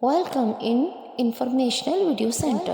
Welcome in Informational Video Center.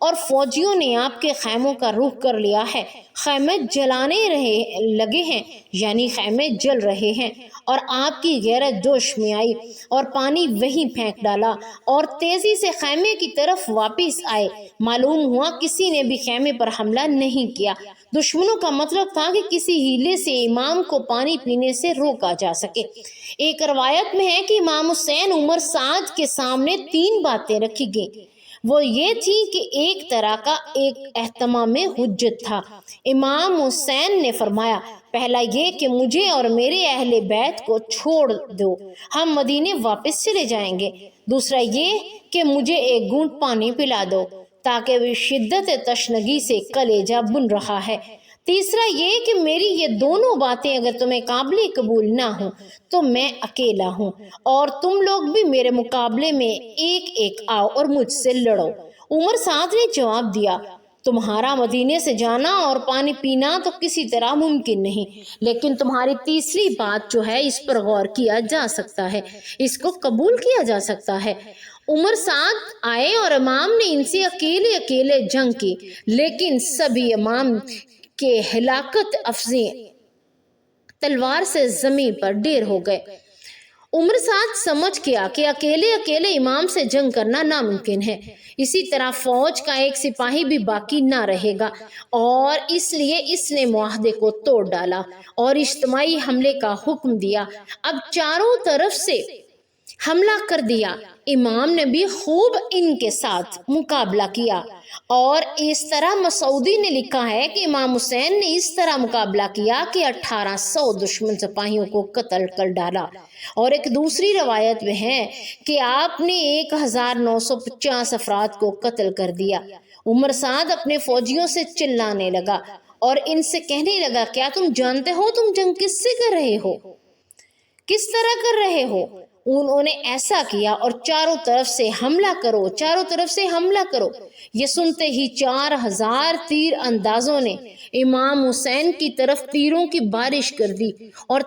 اور فوجیوں نے آپ کے خیموں کا رخ کر لیا ہے۔ خیمے جلانے لگے ہیں، یعنی خیمے جل رہے ہیں، اور آپ کی غیرت جوش میں آئی اور پانی وہیں پھینک ڈالا اور تیزی سے خیمے کی طرف واپس آئے۔ معلوم ہوا کسی نے بھی خیمے پر حملہ نہیں کیا۔ دشمنوں کا مطلب تھا کہ کسی ہیلے سے امام کو پانی پینے سے روکا جا سکے۔ ایک روایت میں ہے کہ امام حسین عمر سعد کے سامنے 3 باتیں رکھی گئیں۔ وہ یہ تھی کہ ایک طرح کا ایک اہتمام حجت تھا۔ امام حسین نے فرمایا، پہلا یہ کہ مجھے اور میرے اہل بیت کو چھوڑ دو، ہم مدینے واپس چلے جائیں گے۔ دوسرا یہ کہ مجھے ایک گھونٹ پانی پلا دو، تاکہ وہ شدت تشنگی سے کلیجہ بن رہا ہے۔ تیسرا یہ کہ میری یہ دونوں باتیں اگر تمہیں قابل قبول نہ ہوں تو میں اکیلا ہوں، اور تم لوگ بھی میرے مقابلے میں ایک ایک آؤ اور مجھ سے لڑو۔ عمر سعد نے جواب دیا، تمہارا مدینے سے جانا اور پانی پینا تو کسی طرح ممکن نہیں، لیکن تمہاری تیسری بات جو ہے اس پر غور کیا جا سکتا ہے، اس کو قبول کیا جا سکتا ہے۔ عمر سعد آئے اور امام نے ان سے اکیلے جنگ کی، لیکن سبھی امام کے ہلاکت افزی تلوار سے زمین پر ڈھیر ہو گئے۔ عمر سعد سمجھ گیا کہ اکیلے امام سے جنگ کرنا ناممکن ہے، اسی طرح فوج کا ایک سپاہی بھی باقی نہ رہے گا، اور اس لیے اس نے معاہدے کو توڑ ڈالا اور اجتماعی حملے کا حکم دیا۔ اب چاروں طرف سے حملہ کر دیا۔ امام نے بھی خوب ان کے ساتھ مقابلہ کیا، اور اس طرح مسعودی نے لکھا ہے کہ امام حسین نے اس طرح مقابلہ کیا کہ 1800 دشمن سپاہیوں کو قتل کر ڈالا، اور ایک دوسری روایت میں ہے کہ آپ نے 1950 افراد کو قتل کر دیا۔ عمر سعد اپنے فوجیوں سے چلانے لگا اور ان سے کہنے لگا، کیا تم جانتے ہو تم جنگ کس سے کر رہے ہو، کس طرح کر رہے ہو؟ انہوں نے ایسا کیا اور چاروں طرف سے حملہ کرو، چاروں طرف سے حملہ کرو۔ یہ سنتے ہی 4000 تیر اندازوں نے امام حسین کی طرف تیروں کی بارش کر دی اور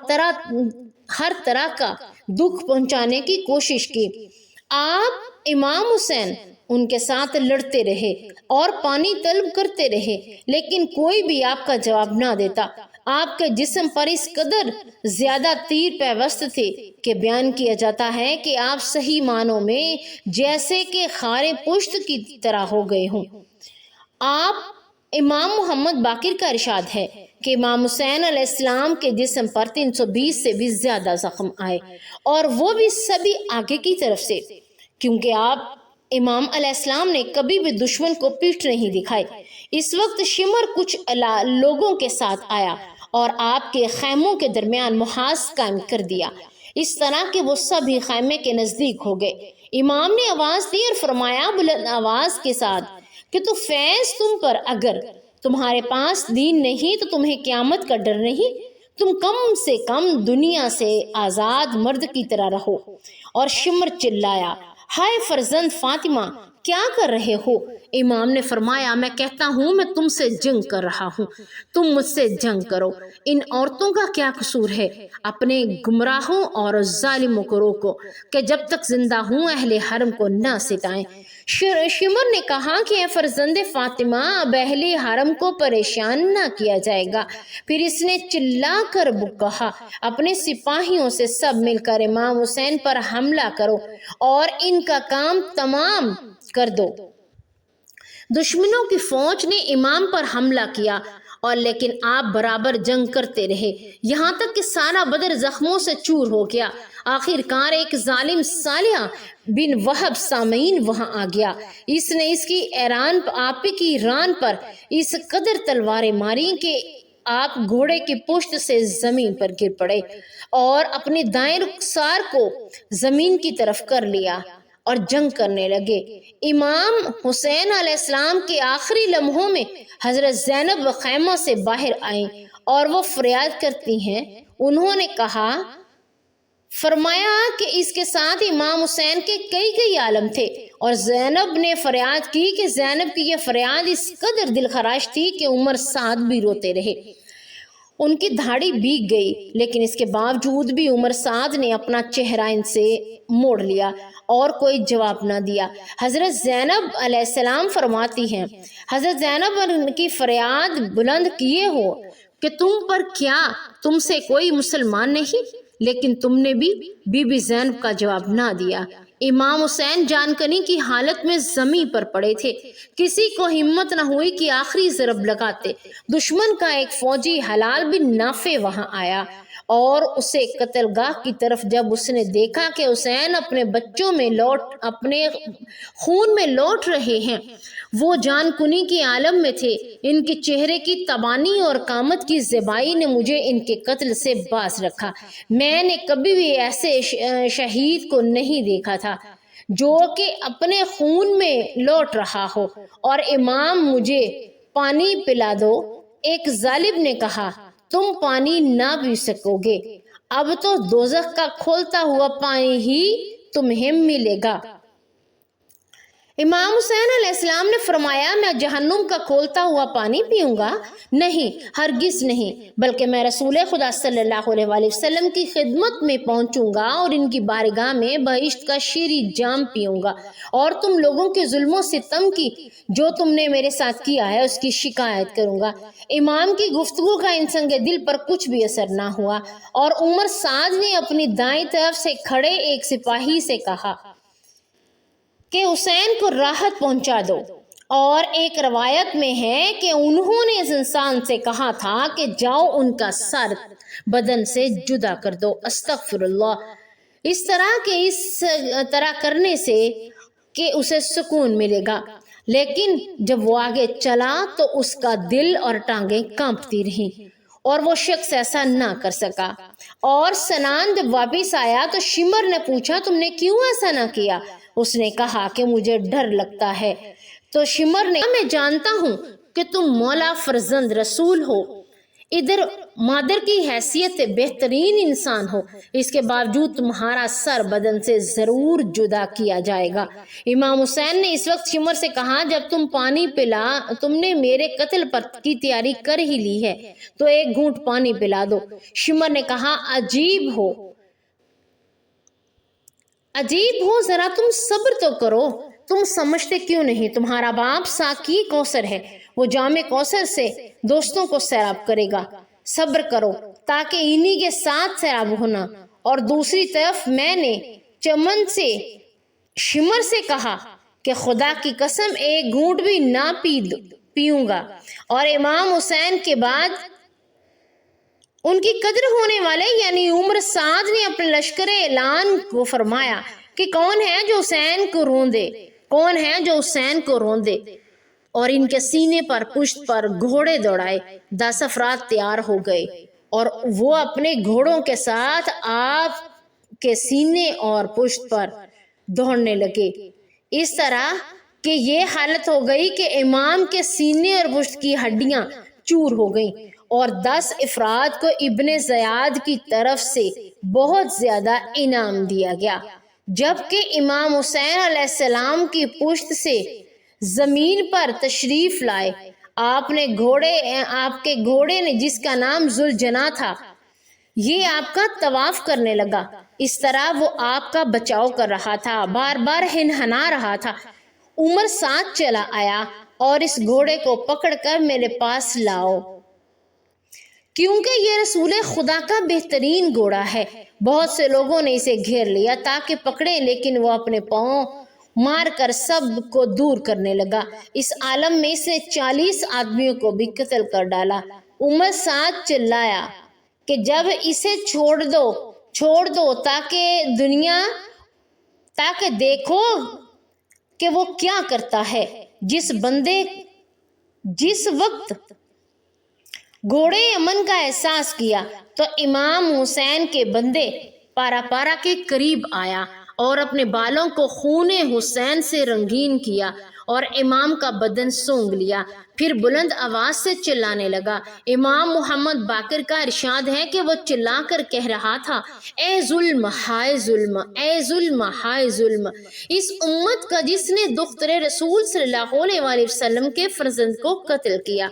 ہر طرح کا دکھ پہنچانے کی کوشش کی۔ آپ امام حسین ان کے ساتھ لڑتے رہے اور پانی طلب کرتے رہے، لیکن کوئی بھی آپ کا جواب نہ دیتا۔ آپ کے جسم پر اس قدر زیادہ تیر پیوست تھے کہ بیان کیا جاتا ہے کہ آپ صحیح معنوں میں جیسے کہ خارے پشت کی طرح ہو گئے ہوں۔ آپ امام محمد باقر کا ارشاد ہے کہ امام حسین علیہ السلام کے جسم پر 320 سے بھی زیادہ زخم آئے، اور وہ بھی سبھی آگے کی طرف سے، کیونکہ آپ امام علیہ السلام نے کبھی بھی دشمن کو پیٹھ نہیں دکھائی۔ اس وقت شمر کچھ لوگوں کے ساتھ آیا اور آپ کے خیموں کے درمیان محاذ قائم کر دیا، اس طرح کہ وہ سبھی خیمے کے نزدیک ہو گئے۔ امام نے آواز دی اور فرمایا بلند آواز کے ساتھ کہ تو فیض تم پر، اگر تمہارے پاس دین نہیں تو تمہیں قیامت کا ڈر نہیں؟ تم کم سے کم دنیا سے آزاد مرد کی طرح رہو۔ اور شمر چلایا، ہائے فرزند فاطمہ، کیا کر رہے ہو؟ امام نے فرمایا، میں کہتا ہوں میں تم سے جنگ کر رہا ہوں، تم مجھ سے جنگ کرو۔ ان عورتوں کا کیا قصور ہے؟ اپنے گمراہوں اور ظالموں کو روکو کہ جب تک زندہ ہوں اہل حرم کو نہ ستائیں۔ شمر نے کہا کہ اے فرزند فاطمہ، اب اہل حرم کو پریشان نہ کیا جائے گا۔ پھر اس نے چلا کر کہا، اپنے سپاہیوں سے سب مل کر امام حسین پر حملہ کرو اور ان کا کام تمام کر دو۔ دشمنوں کی فوج نے امام پر حملہ کیا، اور لیکن آپ برابر جنگ کرتے رہے، یہاں تک کہ سارا بدر زخموں سے چور ہو گیا۔ آخر کار ایک ظالم صالح بن وہب سامعین وہاں آ گیا۔ اس نے اس کی آپ کی ران پر اس قدر تلواریں ماری کہ آپ گھوڑے کی پشت سے زمین پر گر پڑے اور اپنے دائیں رخسار کو زمین کی طرف کر لیا اور جنگ کرنے لگے۔ امام حسین علیہ السلام کے آخری لمحوں میں حضرت زینب خیمہ سے باہر آئیں اور وہ فریاد کرتی ہیں۔ انہوں نے فرمایا کہ اس کے ساتھ امام حسین کے کئی عالم تھے، اور زینب نے فریاد کی کہ زینب کی یہ فریاد اس قدر دل خراش تھی کہ عمر سعد بھی روتے رہے۔ ان کی دھاڑی بھیگ گئی، لیکن اس کے باوجود بھی عمر سعد نے اپنا چہرہ ان سے موڑ لیا اور کوئی جواب نہ دیا۔ حضرت زینب علیہ السلام فرماتی ہیں، حضرت زینب کی فریاد بلند کیے ہو کہ تم پر کیا، تم سے کوئی مسلمان نہیں، لیکن تم نے بھی بی بی زینب کا جواب نہ دیا۔ امام حسین جان کنی کی حالت میں زمین پر پڑے تھے، کسی کو ہمت نہ ہوئی کہ آخری ضرب لگاتے۔ دشمن کا ایک فوجی حلال بن نافع وہاں آیا اور اسے قتل گاہ کی طرف جب اس نے دیکھا کہ حسین اپنے بچوں میں اپنے خون میں لوٹ رہے ہیں، وہ جان کنی کے عالم میں تھے۔ ان کے چہرے کی تبانی اور قامت کی زیبائی نے مجھے ان کے قتل سے باز رکھا۔ میں نے کبھی بھی ایسے شہید کو نہیں دیکھا تھا جو کہ اپنے خون میں لوٹ رہا ہو۔ اور امام مجھے پانی پلا دو۔ ایک ظالم نے کہا، تم پانی نہ پی سکو گے، اب تو دوزخ کا کھولتا ہوا پانی ہی تمہیں ملے گا۔ امام حسین علیہ السلام نے فرمایا، میں جہنم کا کھولتا ہوا پانی پیوں گا؟ نہیں، ہرگز نہیں، بلکہ میں رسول خدا صلی اللہ علیہ وآلہ وسلم کی خدمت میں پہنچوں گا اور ان کی بارگاہ میں بہشت کا شیریں جام پیوں گا، اور تم لوگوں کے ظلم و ستم کی جو تم نے میرے ساتھ کیا ہے اس کی شکایت کروں گا۔ امام کی گفتگو کا ان سنگ دل پر کچھ بھی اثر نہ ہوا، اور عمر سعد نے اپنی دائیں طرف سے کھڑے ایک سپاہی سے کہا کہ حسین کو راحت پہنچا دو۔ اور ایک روایت میں ہے کہ انہوں نے اس انسان سے کہا تھا کہ جاؤ ان کا سر بدن سے جدا کر دو۔ استغفر اللہ۔ اس طرح کرنے سے کہ اسے سکون ملے گا، لیکن جب وہ آگے چلا تو اس کا دل اور ٹانگیں کانپتی رہیں اور وہ شخص ایسا نہ کر سکا۔ اور سنان جب واپس آیا تو شمر نے پوچھا، تم نے کیوں ایسا نہ کیا؟ اس نے کہا کہ مجھے ڈر لگتا ہے۔ تو شمر نے کہا، میں جانتا ہوں کہ تم مولا فرزند رسول ہو، ادھر مادر کی حیثیت سے بہترین انسان ہو، اس کے باوجود تمہارا سر بدن سے ضرور جدا کیا جائے گا۔ امام حسین نے اس وقت شمر سے کہا، جب تم پانی پلا، تم نے میرے قتل پر کی تیاری کر ہی لی ہے تو ایک گھونٹ پانی پلا دو۔ شمر نے کہا، عجیب ہو، ذرا تم صبر تو کرو، تم سمجھتے کیوں نہیں؟ تمہارا باپ ساقی کوثر ہے، وہ جام کوثر سے دوستوں کو سیراب کرے گا، صبر کرو تاکہ انہی کے ساتھ سیراب ہونا۔ اور دوسری طرف میں نے چمن سے شمر سے کہا کہ خدا کی قسم ایک گھونٹ بھی نہ پیوں گا۔ اور امام حسین کے بعد ان کی قدر ہونے والے یعنی عمر سعد نے اپنے لشکر اعلان کو فرمایا کہ کون ہے جو حسین کو روندے، اور ان کے سینے پر پشت پر گھوڑے دوڑائے۔ 10 افراد تیار ہو گئے اور وہ اپنے گھوڑوں کے ساتھ آپ کے سینے اور پشت پر دوڑنے لگے، اس طرح کہ یہ حالت ہو گئی کہ امام کے سینے اور پشت کی ہڈیاں چور ہو گئیں۔ اور 10 افراد کو ابن زیاد کی طرف سے بہت زیادہ انعام دیا گیا، جبکہ امام حسین علیہ السلام کی پشت سے زمین پر تشریف لائے۔ آپ کے گھوڑے نے جس کا نام ذوالجنا تھا، یہ آپ کا طواف کرنے لگا، اس طرح وہ آپ کا بچاؤ کر رہا تھا، بار بار ہنہنا رہا تھا۔ عمر ساتھ چلا آیا اور اس گھوڑے کو پکڑ کر میرے پاس لاؤ، کیونکہ یہ رسول خدا کا بہترین گھوڑا ہے۔ بہت سے لوگوں نے اسے گھیر لیا تاکہ پکڑیں، لیکن وہ اپنے پاؤں مار کر سب کو دور کرنے لگا۔ اس عالم میں اس نے 40 آدمیوں کو بھی قتل کر ڈالا۔ عمر سعد چلایا کہ جب اسے چھوڑ دو تاکہ دیکھو کہ وہ کیا کرتا ہے۔ جس وقت گھوڑے امن کا احساس کیا تو امام حسین کے بندے پارا کے قریب آیا اور اپنے بالوں کو خون حسین سے رنگین کیا اور امام کا بدن سونگ لیا، پھر بلند آواز سے چلانے لگا۔ امام محمد باقر کا ارشاد ہے کہ وہ چلا کر کہہ رہا تھا، اے ظلم ہائے ظلم، اے ظلم ہائے ظلم، اس امت کا جس نے دختر رسول صلی اللہ علیہ وآلہ وسلم کے فرزند کو قتل کیا۔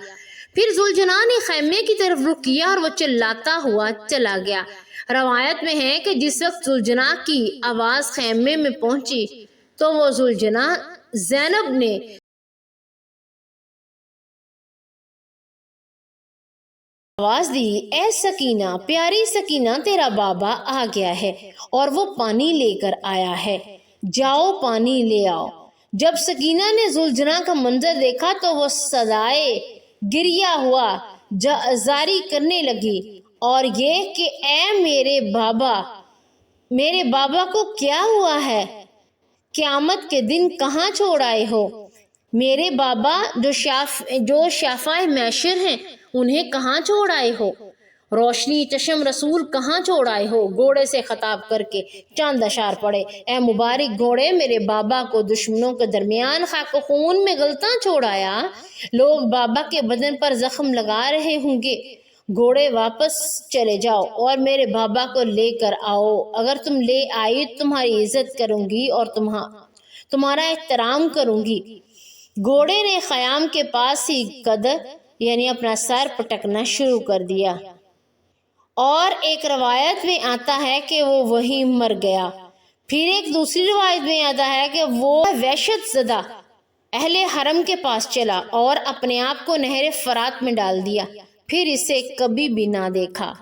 پھر ذوالجناح نے خیمے کی طرف رخ کیا اور وہ چلاتا ہوا چلا گیا۔ روایت میں ہے کہ جس وقت ذوالجناح کی آواز خیمے میں پہنچی تو وہ ذوالجناح زینب نے آواز دی، اے سکینہ، پیاری سکینہ، تیرا بابا آ گیا ہے اور وہ پانی لے کر آیا ہے، جاؤ پانی لے آؤ۔ جب سکینہ نے ذوالجناح کا منظر دیکھا تو وہ صدائے گریہ ہوا جاری کرنے لگی اور یہ کہ اے میرے بابا کو کیا ہوا ہے؟ قیامت کے دن کہاں چھوڑ آئے ہو؟ میرے بابا جو شافع محشر ہیں انہیں کہاں چھوڑ آئے ہو؟ روشنی چشم رسول کہاں چھوڑ آئے ہو؟ گھوڑے سے خطاب کر کے چند اشعار پڑے، اے مبارک گھوڑے، میرے بابا کو دشمنوں کے درمیان خاک و خون میں غلطاں چھوڑ آیا۔ لوگ بابا کے بدن پر زخم لگا رہے ہوں گے، گھوڑے واپس چلے جاؤ اور میرے بابا کو لے کر آؤ، اگر تم لے آئی تمہاری عزت کروں گی اور تمہارا احترام کروں گی۔ گھوڑے نے خیام کے پاس ہی قدر یعنی اپنا سر پٹکنا شروع کر دیا اور ایک روایت میں آتا ہے کہ وہ وہیں مر گیا۔ پھر ایک دوسری روایت میں آتا ہے کہ وہ وحشت زدہ اہل حرم کے پاس چلا اور اپنے آپ کو نہر فرات میں ڈال دیا، پھر اسے کبھی بھی نہ دیکھا۔